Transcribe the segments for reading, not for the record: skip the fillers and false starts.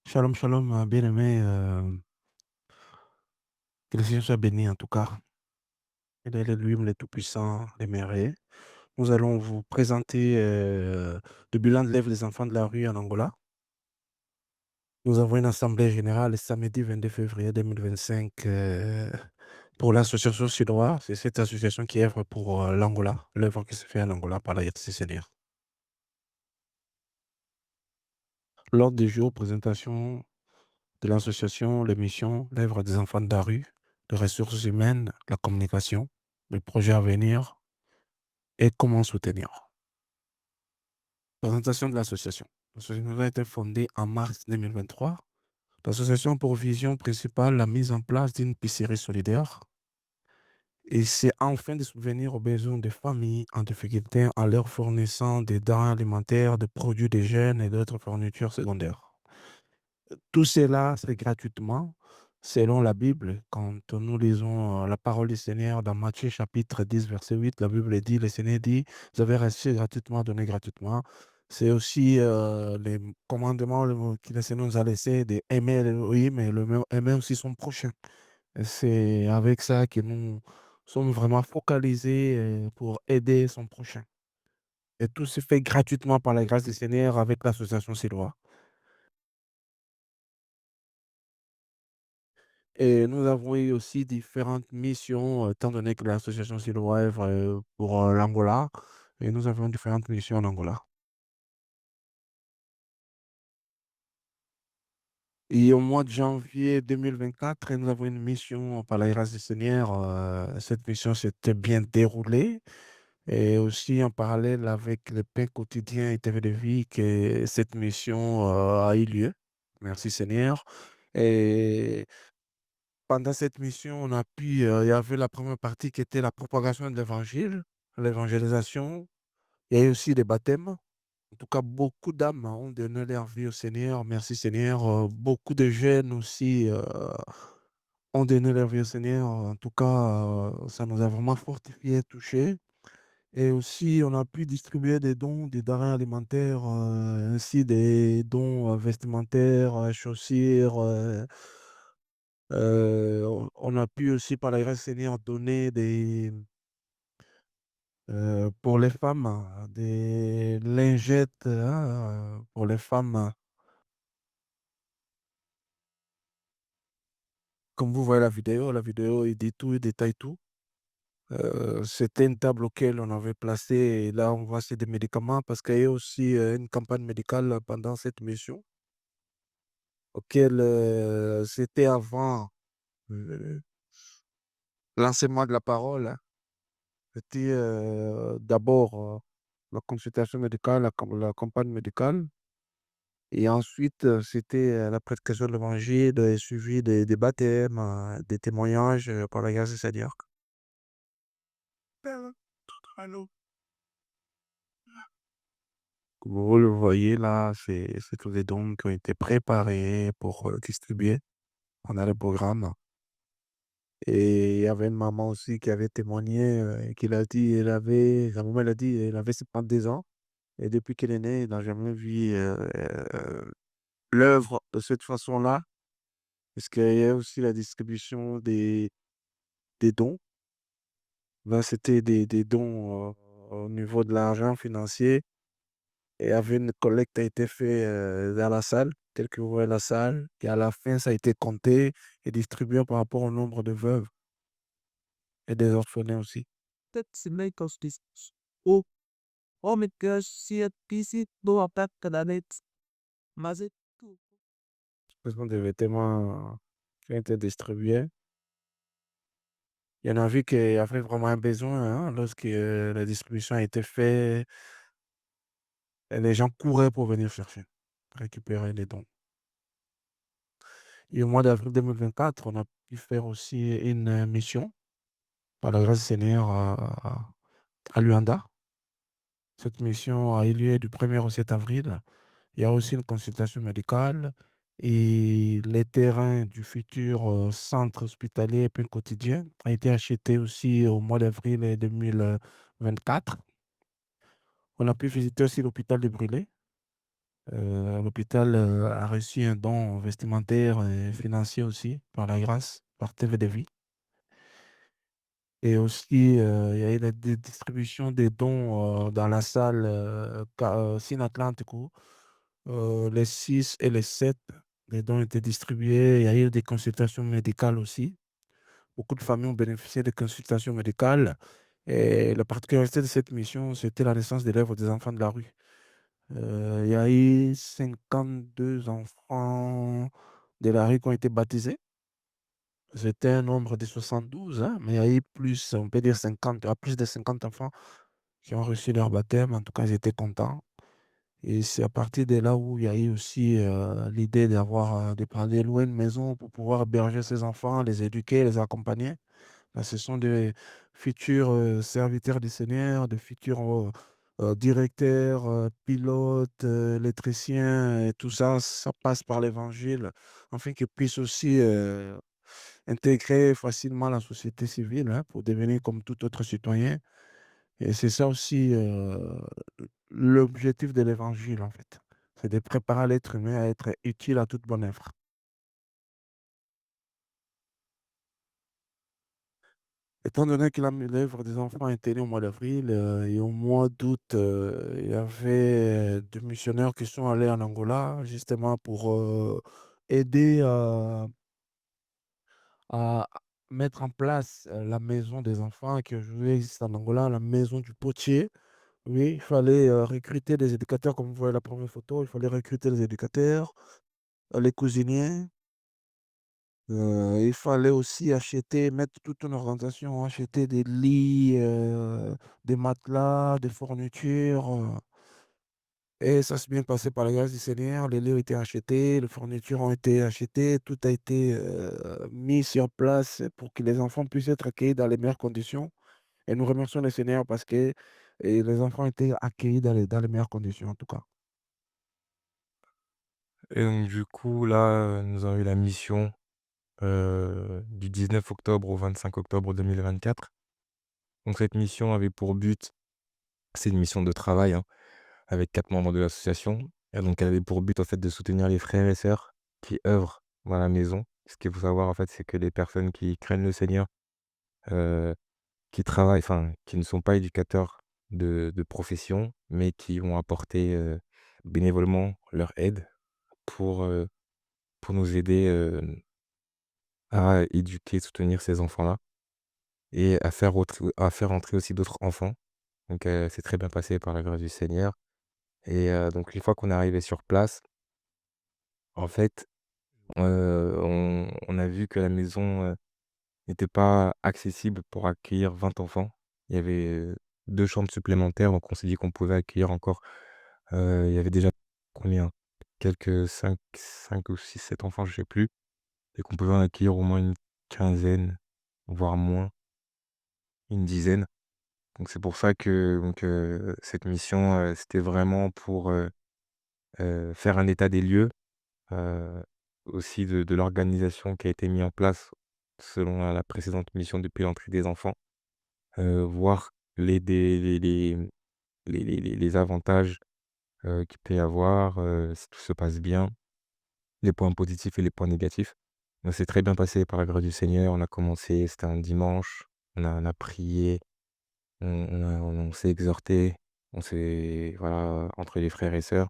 Shalom, shalom, bien-aimé, que le Seigneur soit béni en tout cas. Il est lui le Tout-Puissant, les merveilleux. Nous allons vous présenter le bilan de l'œuvre des enfants de la rue en Angola. Nous avons une assemblée générale le samedi 22 février 2025 pour l'association suédoise. C'est cette association qui œuvre pour l'Angola, l'œuvre qui se fait en Angola par la RTC Seigneur. L'ordre du jour, présentation de l'association, les missions, l'œuvre des enfants de la rue, les ressources humaines, la communication, les projets à venir et comment soutenir. Présentation de l'association. L'association a été fondée en mars 2023. L'association a pour vision principale la mise en place d'une piscerie solidaire et c'est enfin de subvenir aux besoins des familles en difficulté en leur fournissant des denrées alimentaires, des produits d'hygiène et d'autres fournitures secondaires. Tout cela, c'est gratuitement, selon la Bible. Quand nous lisons la parole du Seigneur dans Matthieu chapitre 10, verset 8, la Bible dit, le Seigneur dit, vous avez reçu gratuitement, donné gratuitement. C'est aussi les commandements que le Seigneur nous a laissés d'aimer, oui, mais aimer aussi son prochain. Et c'est avec ça que nous sommes vraiment focalisés pour aider son prochain. Et tout se fait gratuitement par la grâce du Seigneur avec l'association Siloa. Et nous avons eu aussi différentes missions, étant donné que l'association Siloa œuvre pour l'Angola, et nous avons différentes missions en Angola. Et au mois de janvier 2024, nous avons une mission par la grâce du Seigneur. Cette mission s'était bien déroulée. Et aussi en parallèle avec le pain quotidien et TV de vie, que cette mission a eu lieu. Merci Seigneur. Et pendant cette mission, on a pu, il y avait la première partie qui était la propagation de l'évangile, l'évangélisation. Il y a eu aussi des baptêmes. En tout cas, beaucoup d'âmes ont donné leur vie au Seigneur. Merci Seigneur. Beaucoup de jeunes aussi ont donné leur vie au Seigneur. En tout cas, ça nous a vraiment fortifiés, touchés. Et aussi, on a pu distribuer des dons, des denrées alimentaires, ainsi des dons vestimentaires, chaussures. On a pu aussi, par la grâce du Seigneur, donner pour les femmes, des lingettes pour les femmes. Comme vous voyez la vidéo, il dit tout, il détaille tout. C'était une table auquel on avait placé, et là, on voit c'est des médicaments parce qu'il y a aussi une campagne médicale pendant cette mission, auquel c'était avant euh, l'enseignement de la parole, hein. C'était d'abord la consultation médicale, la campagne médicale. Et ensuite, c'était la prédication de l'évangile, suivi des baptêmes, des témoignages par la grâce du Seigneur. Allô. Comme vous le voyez là, c'est tous les dons qui ont été préparés pour distribuer pendant le programme. Et il y avait une maman aussi qui avait témoigné, et qui l'a dit, sa maman elle a dit, elle avait 72 ans. Et depuis qu'elle est née, elle n'a jamais vu l'œuvre de cette façon-là. Parce qu'il y a aussi la distribution des dons. Ben, c'était des dons au niveau de l'argent financier. Et avait une collecte a été faite dans la salle, telle que vous voyez la salle. Et à la fin, ça a été compté et distribué par rapport au nombre de veuves et des orphelins aussi. That's make us this. Oh, oh my gosh, shit, PC, no attack candidates. Mazet. Ce sont des vêtements qui ont été distribués. Il y en a vu qu'il y avait vraiment un besoin lorsque la distribution a été faite. Et les gens couraient pour venir chercher, récupérer les dons. Et au mois d'avril 2024, on a pu faire aussi une mission par la grâce du Seigneur à Luanda. Cette mission a eu lieu du 1er au 7 avril. Il y a aussi une consultation médicale et les terrains du futur centre hospitalier Pain Quotidien a été acheté aussi au mois d'avril 2024. On a pu visiter aussi l'hôpital de Brûlé L'hôpital, a reçu un don vestimentaire et financier aussi par la grâce, par TV Vie. Et aussi, il y a eu la distribution des dons, dans la salle, Sin Atlantico, les 6 et les 7. Les dons étaient distribués. Il y a eu des consultations médicales aussi. Beaucoup de familles ont bénéficié de consultations médicales et la particularité de cette mission, c'était la naissance des lèvres des enfants de la rue. Il y a eu 52 enfants de la rue qui ont été baptisés. C'était un nombre de 72, hein, mais il y a eu plus, on peut dire 50, plus de 50 enfants qui ont reçu leur baptême. En tout cas, ils étaient contents. Et c'est à partir de là où il y a eu aussi l'idée de louer une maison pour pouvoir héberger ces enfants, les éduquer, les accompagner. Là, ce sont des futurs serviteurs du Seigneur, de futurs directeurs, pilotes, électriciens, et tout ça, ça passe par l'évangile, afin qu'ils puissent aussi intégrer facilement la société civile, hein, pour devenir comme tout autre citoyen. Et c'est ça aussi l'objectif de l'évangile, en fait. C'est de préparer l'être humain à être utile à toute bonne œuvre. Étant donné que l'œuvre des enfants est née au mois d'avril et au mois d'août, il y avait des missionnaires qui sont allés en Angola justement pour aider à mettre en place la maison des enfants qui aujourd'hui existe en Angola, la maison du potier. Oui, il fallait recruter des éducateurs, comme vous voyez la première photo, il fallait recruter les éducateurs, les cuisiniers. Il fallait aussi acheter, mettre toute une organisation, acheter des lits, des matelas, des fournitures, et ça s'est bien passé par la grâce du Seigneur. Les lits ont été achetés, les fournitures ont été achetées, tout a été, mis sur place pour que les enfants puissent être accueillis dans les meilleures conditions, et nous remercions le Seigneur parce que, les enfants étaient accueillis dans les meilleures conditions, en tout cas. Et donc du coup là, nous avons eu la mission, du 19 octobre au 25 octobre 2024. Donc cette mission avait pour but, c'est une mission de travail, hein, avec 4 membres de l'association, et donc elle avait pour but en fait de soutenir les frères et sœurs qui œuvrent dans la maison. Ce qu'il faut savoir en fait, c'est que les personnes qui craignent le Seigneur, heu, qui travaillent, enfin qui ne sont pas éducateurs de profession, mais qui vont apporter, bénévolement leur aide pour, heu, pour nous aider, à éduquer, soutenir ces enfants-là, et à faire entrer aussi d'autres enfants. Donc c'est très bien passé par la grâce du Seigneur, et donc une fois qu'on est arrivé sur place, en fait, on a vu que la maison, n'était pas accessible pour accueillir 20 enfants. Il y avait, 2 chambres supplémentaires, donc on s'est dit qu'on pouvait accueillir encore, il y avait déjà combien? Quelques cinq ou six, 7 enfants, je sais plus, et qu'on pouvait en accueillir au moins une quinzaine, voire moins, une dizaine. Donc c'est pour ça que donc cette mission, c'était vraiment pour, faire un état des lieux, heu, aussi de l'organisation qui a été mis en place selon la précédente mission depuis l'entrée des enfants. Voir les avantages, qu'il peut y avoir, si tout se passe bien, les points positifs et les points négatifs. Donc c'est très bien passé par la grâce du Seigneur. On a commencé, c'était un dimanche, on a prié, on s'est exhorté, on s'est voilà, entre les frères et sœurs,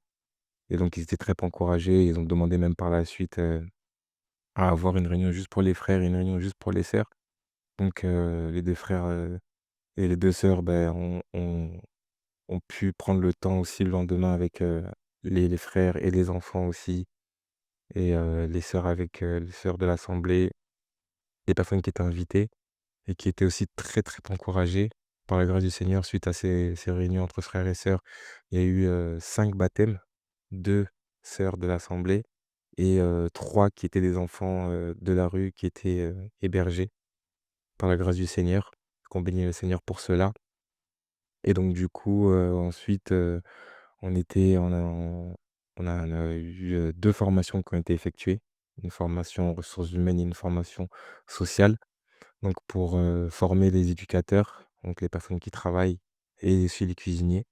et donc ils étaient très encouragés. Ils ont demandé même par la suite, à avoir une réunion juste pour les frères et une réunion juste pour les sœurs. Donc les 2 frères, et les 2 sœurs, ben, ont pu prendre le temps aussi le lendemain avec, les frères et les enfants aussi, et les sœurs avec, les sœurs de l'assemblée, les personnes qui étaient invitées et qui étaient aussi très, très encouragées par la grâce du Seigneur suite à ces réunions entre frères et sœurs. Il y a eu, 5 baptêmes, 2 sœurs de l'assemblée et 3 qui étaient des enfants, de la rue qui étaient, hébergés par la grâce du Seigneur. Qu'on bénit le Seigneur pour cela. Et donc du coup, ensuite, on a eu, 2 formations qui ont été effectuées. Une formation ressources humaines et une formation sociale. Donc pour, former les éducateurs, donc les personnes qui travaillent, et aussi les cuisiniers.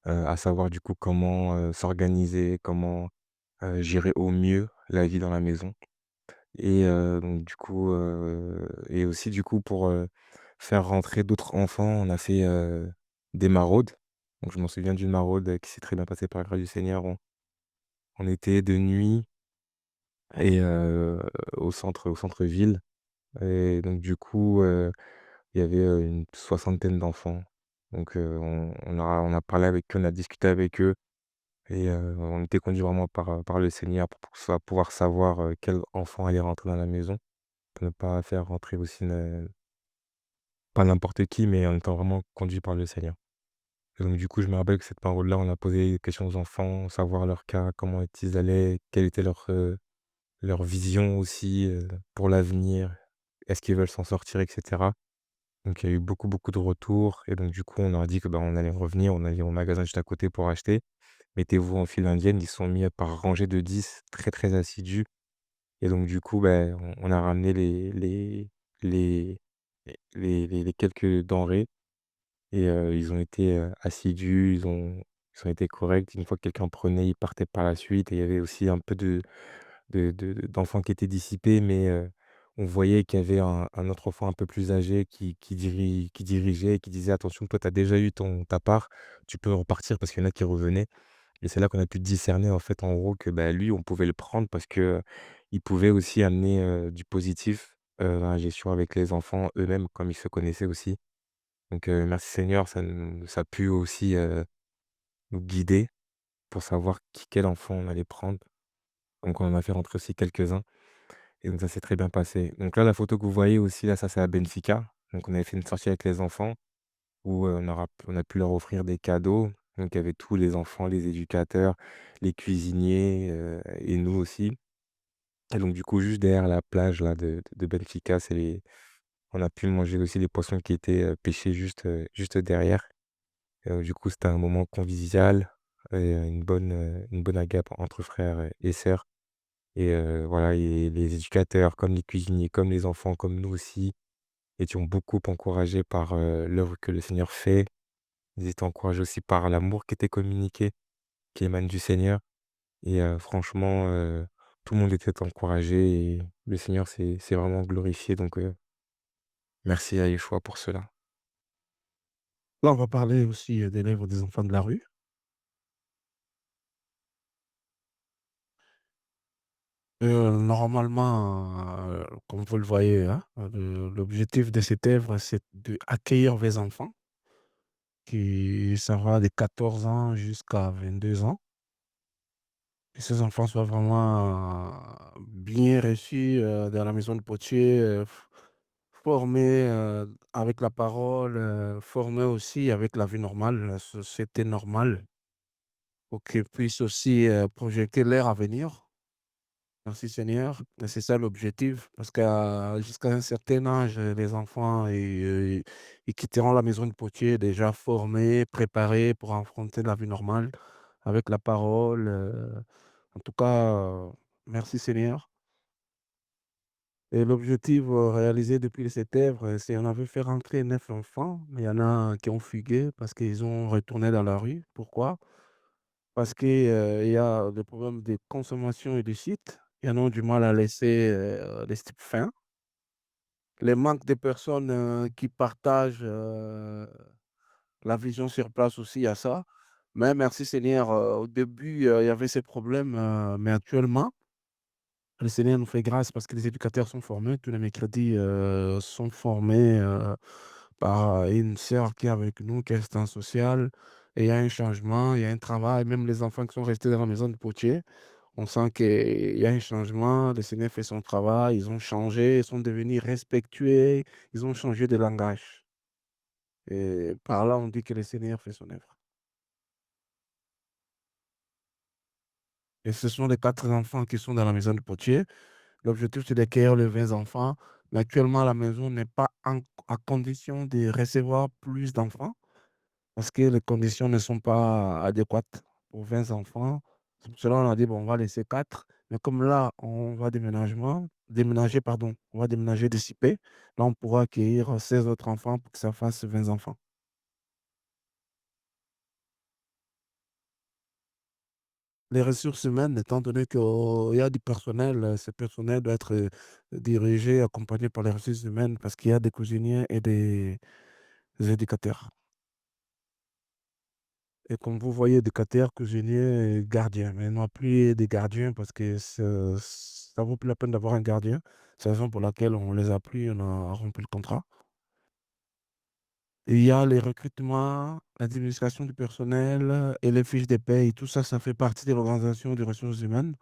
à savoir du coup comment, s'organiser, comment, gérer au mieux la vie dans la maison et donc du coup, et aussi du coup pour, faire rentrer d'autres enfants, on a fait, des maraudes. Donc je m'en souviens d'une maraude, qui s'est très bien passée par la grâce du Seigneur. On était de nuit et au centre-ville et donc du coup, il y avait, une soixantaine d'enfants. Donc on a parlé avec eux, on a discuté avec eux et on était conduits vraiment par le Seigneur pour pouvoir savoir, quel enfant allait rentrer dans la maison, pour ne pas faire rentrer aussi pas n'importe qui, mais en étant vraiment conduit par le Seigneur. Et donc du coup, je me rappelle que cette parole-là, on a posé des questions aux enfants, savoir leur cas, comment ils allaient, quelle était leur vision aussi, pour l'avenir. Est-ce qu'ils veulent s'en sortir et cetera? Donc il y a eu beaucoup, beaucoup de retours et donc du coup, on leur a dit que, bah, on allait revenir, on allait au magasin juste à côté pour acheter. Mettez-vous en file indienne, ils se sont mis par rangées de 10 très, très assidus et donc du coup, ben on a ramené les les quelques denrées et ils ont été, assidus, ils ont été corrects. Une fois que quelqu'un prenait, ils partaient par la suite et il y avait aussi un peu d'enfants qui étaient dissipés, mais on voyait qu'il y avait un autre enfant un peu plus âgé qui dirigeait et qui disait: «Attention, toi, tu as déjà eu ta part, tu peux repartir», parce qu'il y en a qui revenaient et c'est là qu'on a pu discerner, en fait, en gros, que, bah, lui, on pouvait le prendre parce que, il pouvait aussi amener, du positif, dans la gestion avec les enfants eux-mêmes, comme ils se connaissaient aussi. Donc merci Seigneur, ça a pu aussi, nous guider pour savoir quel enfant on allait prendre. Donc on en a fait rentrer aussi quelques-uns. Et donc ça s'est très bien passé. Donc là, la photo que vous voyez aussi là, ça c'est à Benfica. Donc on avait fait une sortie avec les enfants où, on a pu leur offrir des cadeaux. Donc il y avait tous les enfants, les éducateurs, les cuisiniers, et nous aussi. Et donc du coup, juste derrière la plage là de Benfica, on a pu manger aussi les poissons qui étaient, pêchés juste derrière. Du coup, c'était un moment convivial et une bonne agape entre frères et sœurs. Et voilà, et les éducateurs, comme les cuisiniers, comme les enfants, comme nous aussi, étions beaucoup encouragés par, l'œuvre que le Seigneur fait. Ils étaient encouragés aussi par l'amour qui était communiqué, qui émane du Seigneur et franchement, tout le monde était encouragé et le Seigneur s'est vraiment glorifié donc merci à Yeshua pour cela. Là, on va parler aussi, des lèvres des enfants de la rue. Normalement, comme vous le voyez, hein, l'objectif de cette œuvre, c'est d'accueillir les enfants qui ça va de 14 ans jusqu'à 22 ans. Que ces enfants soient vraiment, bien reçus, dans la maison de potier, formés, avec la parole, formés aussi avec la vie normale, la société normale, pour qu'ils puissent aussi, projeter leur avenir. Merci Seigneur, et c'est ça l'objectif parce qu'à jusqu'à un certain âge, les enfants ils quitteront la maison de potier déjà formés, préparés pour affronter la vie normale avec la parole, en tout cas, merci Seigneur, et l'objectif, réalisé depuis cette œuvre, c'est on avait fait rentrer 9 enfants, mais il y en a qui ont fugué parce qu'ils ont retourné dans la rue. Pourquoi? Parce que, il y a des problèmes de consommation illicite. Il y en a du mal à laisser, les st faim. Les manques de personnes, qui partagent, la vision sur place aussi, il y a ça. Mais merci Seigneur, au début, il y avait ces problèmes, mais actuellement, le Seigneur nous fait grâce parce que les éducateurs sont formés. Tous les mercredis, sont formés, par une sœur qui est avec nous, qui est assistante sociale, et il y a un changement, il y a un travail. Même les enfants qui sont restés dans la maison de potier, on sent qu'il y a un changement, le Seigneur fait son travail, ils ont changé, ils sont devenus respectueux, ils ont changé de langage. Et par là, on dit que le Seigneur fait son œuvre. Et ce sont les 4 enfants qui sont dans la maison de potier. L'objectif, c'est d'accueillir les 20 enfants. Mais actuellement, la maison n'est pas à condition de recevoir plus d'enfants parce que les conditions ne sont pas adéquates pour 20 enfants. C'est pour cela qu'on a dit, bon, on va laisser 4. Mais comme là, on va déménager, pardon, on va déménager de Sipé, là, on pourra accueillir 16 autres enfants pour que ça fasse 20 enfants. les ressources humaines, étant donné qu'il y a du personnel, ce personnel doit être, dirigé, accompagné par les ressources humaines parce qu'il y a des cuisiniers et des éducateurs. Et comme vous voyez, éducateurs, cuisiniers et gardiens. Mais non plus des gardiens parce que ça vaut plus la peine d'avoir un gardien. C'est la raison pour laquelle on les a pris, on a rompu le contrat. Il y a les recrutements, l'administration du personnel et les fiches de paie. Tout ça, ça fait partie de l'organisation des ressources humaines.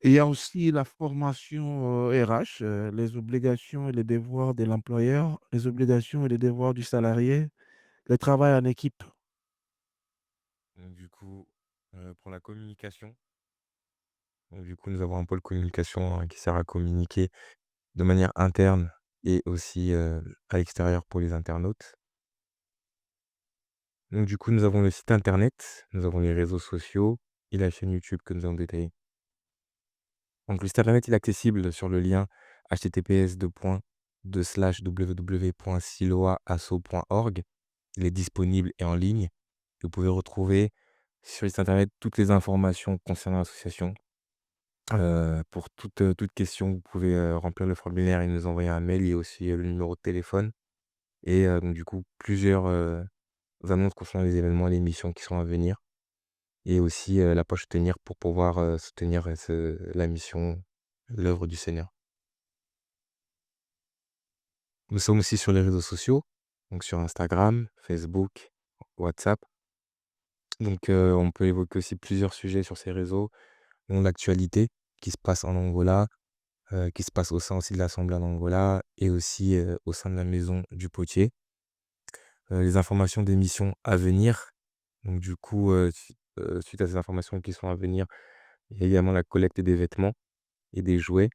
Il y a aussi la formation RH, les obligations et les devoirs de l'employeur, les obligations et les devoirs du salarié, le travail en équipe. Donc du coup, pour la communication, nous avons un pôle communication, qui sert à communiquer de manière interne et aussi, à l'extérieur pour les internautes. Donc du coup, nous avons le site internet, nous avons les réseaux sociaux et la chaîne YouTube que nous avons détaillée. Donc le site internet, il est accessible sur le lien https://www.siloaasso.org. Il est disponible et en ligne. Vous pouvez retrouver sur le site internet toutes les informations concernant l'association. Pour toute question, vous pouvez, remplir le formulaire et nous envoyer un mail. Il y a aussi, le numéro de téléphone et donc du coup plusieurs, annonces concernant les événements et les missions qui sont à venir et aussi, la poche soutenir pour pouvoir, soutenir, la mission, l'œuvre du Seigneur. Nous sommes aussi sur les réseaux sociaux, donc sur Instagram, Facebook, WhatsApp. Donc, on peut évoquer aussi plusieurs sujets sur ces réseaux, dont l'actualité qui se passe en Angola, qui se passe au sein aussi de l'assemblée en Angola et aussi, au sein de la maison du potier. Les informations des missions à venir. Donc du coup, suite à ces informations qui sont à venir, il y a également la collecte des vêtements et des jouets.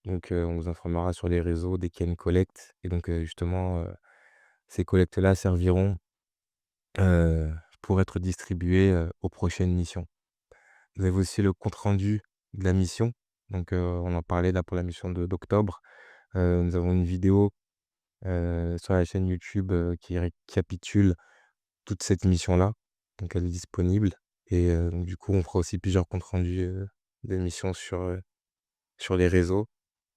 Donc, on vous informera sur les réseaux dès qu'il y a une collecte et donc, justement, ces collectes-là serviront, heu, pour être distribuées, aux prochaines missions. Vous avez aussi le compte rendu de la mission. Donc, on en parlait là pour la mission d'octobre. Nous avons une vidéo, sur la chaîne YouTube, qui récapitule toute cette mission-là. Donc elle est disponible et donc du coup, on fera aussi plusieurs comptes rendus, d'émissions sur les réseaux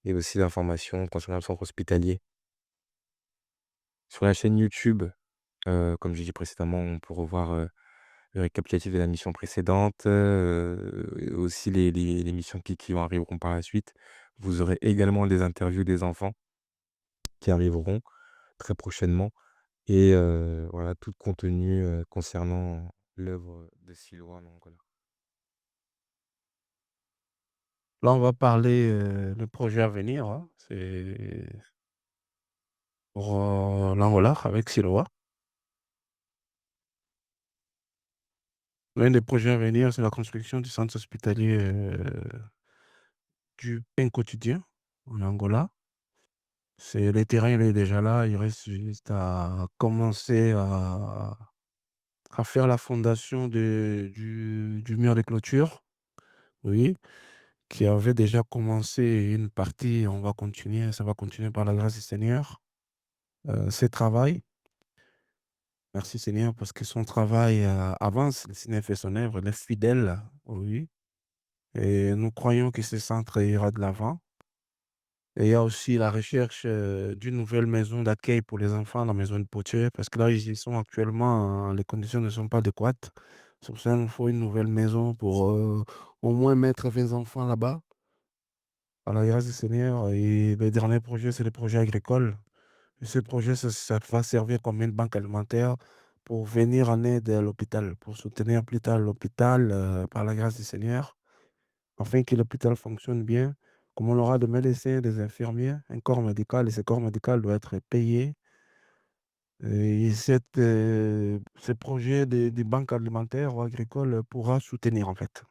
et aussi d'informations concernant le centre hospitalier. Sur la chaîne YouTube, comme j'ai dit précédemment, on peut revoir, le récapitulatif de la mission précédente, et aussi les missions qui arriveront par la suite. Vous aurez également des interviews des enfants qui arriveront très prochainement et voilà, tout contenu, concernant l'œuvre de Siloa en Angola. Là, on va parler le projet à venir, hein. C'est pour l'Angola avec Siloa. L'un des projets à venir, c'est la construction du centre hospitalier du pain quotidien en Angola. Le terrain, il est déjà là. Il reste juste à commencer à faire la fondation du mur de clôture. Oui, qui avait déjà commencé une partie. On va continuer, ça va continuer par la grâce du Seigneur. Ce travail. Merci Seigneur, parce que son travail avance, le Seigneur fait son œuvre, il est fidèle, oui. Et nous croyons que ce centre ira de l'avant. Et il y a aussi la recherche d'une nouvelle maison d'accueil pour les enfants, la maison de Potier, parce que là, ils y sont actuellement, les conditions ne sont pas adéquates. C'est pour ça qu'il nous faut une nouvelle maison pour au moins mettre 20 enfants là-bas, à la grâce du Seigneur. Et le dernier projet, c'est le projet agricole. Et ce projet, ça va servir comme une banque alimentaire pour venir en aide à l'hôpital, pour soutenir plus tard l'hôpital par la grâce du Seigneur, afin que l'hôpital fonctionne bien. Comme on aura des médecins, des infirmiers, un corps médical, et ce corps médical doit être payé. Et ce projet de banque alimentaire ou agricole pourra soutenir en fait.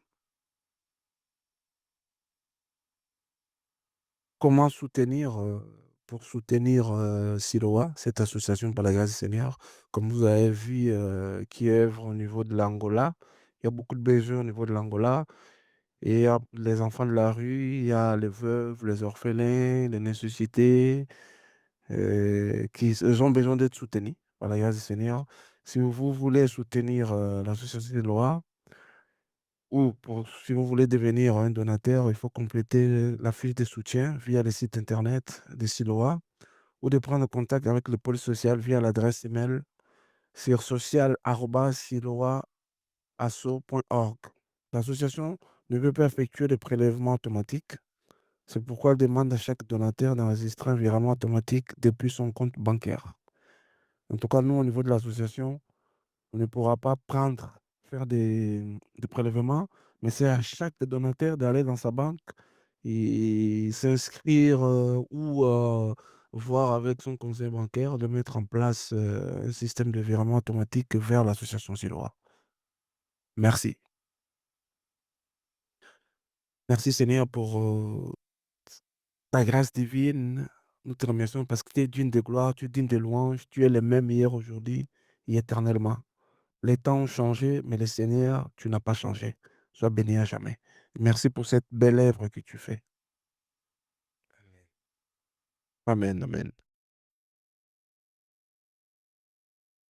Comment soutenir, pour soutenir, Siloa, cette association par la grâce du Seigneur, comme vous avez vu, qui œuvre au niveau de l'Angola. Il y a beaucoup de besoins au niveau de l'Angola et il y a les enfants de la rue, il y a les veuves, les orphelins, les nécessités, qui ils ont besoin d'être soutenus par la grâce du Seigneur Si vous voulez soutenir l'association Siloa, ou si vous voulez devenir un donateur, il faut compléter la fiche de soutien via le site internet de Siloa ou de prendre contact avec le pôle social via l'adresse email sur social@siloaasso.org. L'association ne peut pas effectuer de prélèvements automatiques. C'est pourquoi elle demande à chaque donateur d'enregistrer un virement automatique depuis son compte bancaire. En tout cas, nous, au niveau de l'association, on ne pourra pas faire des prélèvements, mais c'est à chaque donateur d'aller dans sa banque et s'inscrire ou voir avec son conseil bancaire de mettre en place un système de virement automatique vers l'association Siloa. Merci. Merci Seigneur pour ta grâce divine. Nous te remercions parce que tu es digne de gloire, tu es digne de louange, tu es le même hier, aujourd'hui et éternellement. Les temps ont changé, mais le Seigneur, tu n'as pas changé. Sois béni à jamais. Merci pour cette belle œuvre que tu fais. Amen, amen.